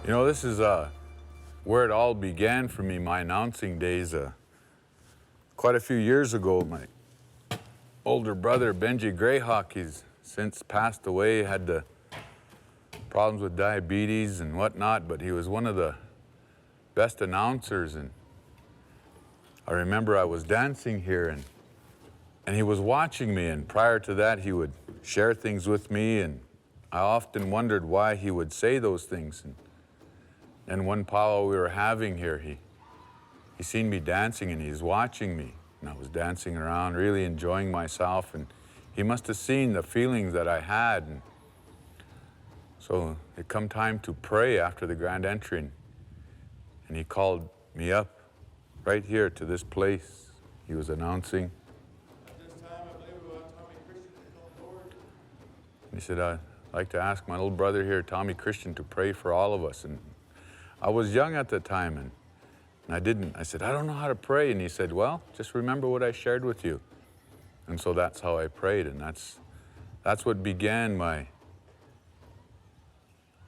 You know, this is where it all began for me, my announcing days. Quite a few years ago, my older brother, Benji Greyhawk, he's since passed away, had the problems with diabetes and whatnot, but he was one of the best announcers. And I remember I was dancing here and he was watching me, and prior to that, he would share things with me, and I often wondered why he would say those things. And one powwow we were having here, he seen me dancing and he's watching me. And I was dancing around, really enjoying myself. And he must have seen the feelings that I had. And so it come time to pray after the grand entry. And he called me up right here to this place. He was announcing. At this time, I believe we want Tommy Christian to come forward. And he said, I'd like to ask my little brother here, Tommy Christian, to pray for all of us. And I was young at the time, and I didn't. I said, I don't know how to pray. And he said, well, just remember what I shared with you. And so that's how I prayed, and that's what began my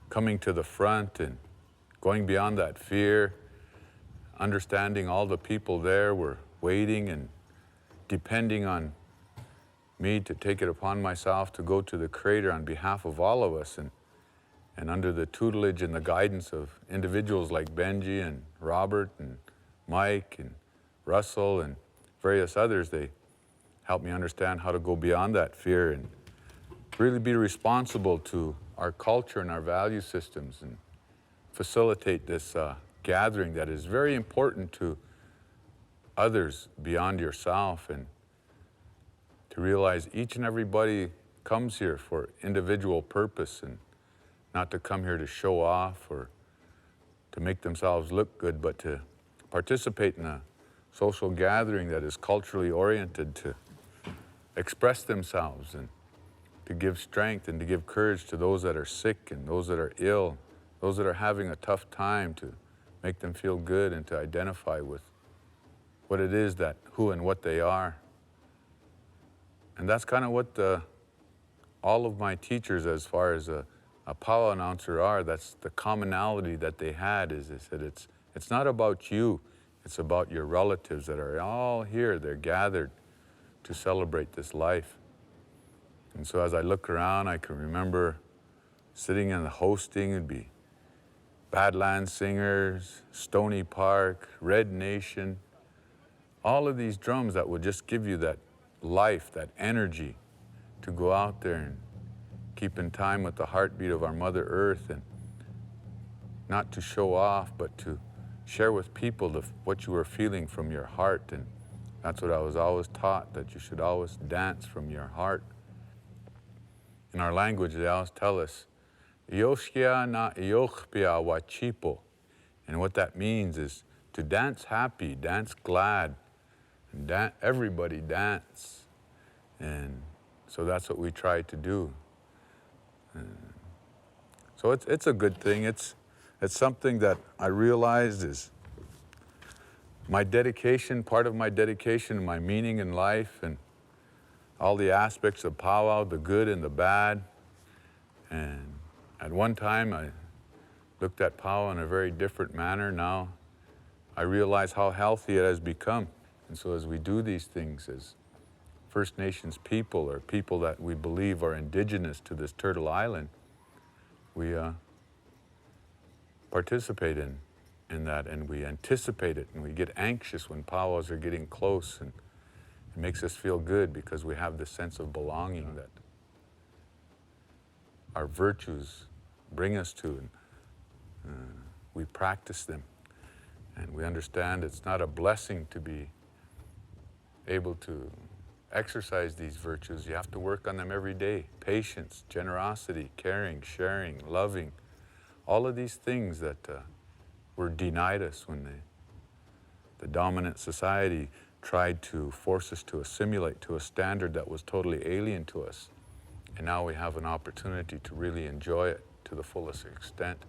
coming to the front and going beyond that fear, understanding all the people there were waiting and depending on me to take it upon myself to go to the Creator on behalf of all of us. And under the tutelage and the guidance of individuals like Benji and Robert and Mike and Russell and various others, they helped me understand how to go beyond that fear and really be responsible to our culture and our value systems and facilitate this gathering that is very important to others beyond yourself, and to realize each and everybody comes here for individual purpose and not to come here to show off or to make themselves look good, but to participate in a social gathering that is culturally oriented to express themselves and to give strength and to give courage to those that are sick and those that are ill, those that are having a tough time, to make them feel good and to identify with what it is that, who and what they are. And that's kind of what all of my teachers, as far as a powwow announcer, are. That's the commonality that they had, is that it's not about you, it's about your relatives that are all here. They're gathered to celebrate this life. And so as I look around, I can remember sitting in the hosting. It'd be Badlands Singers, Stony Park, Red Nation, all of these drums that would just give you that life, that energy to go out there and keep in time with the heartbeat of our Mother Earth, and not to show off, but to share with people what you were feeling from your heart. And that's what I was always taught, that you should always dance from your heart. In our language, they always tell us, Yoshkia na yochpia wachipo. And what that means is to dance happy, dance glad, and everybody dance. And so that's what we try to do. So it's a good thing. It's something that I realized is my dedication, part of my dedication, my meaning in life, and all the aspects of powwow, the good and the bad. And at one time, I looked at powwow in a very different manner. Now I realize how healthy it has become. And so as we do these things as First Nations people, or people that we believe are indigenous to this Turtle Island, we participate in that, and we anticipate it, and we get anxious when powwows are getting close, and it makes us feel good because we have this sense of belonging that our virtues bring us to, and we practice them, and we understand it's not a blessing to be able to exercise these virtues. You have to work on them every day. Patience, generosity, caring, sharing, loving, all of these things that were denied us when the dominant society tried to force us to assimilate to a standard that was totally alien to us. And now we have an opportunity to really enjoy it to the fullest extent.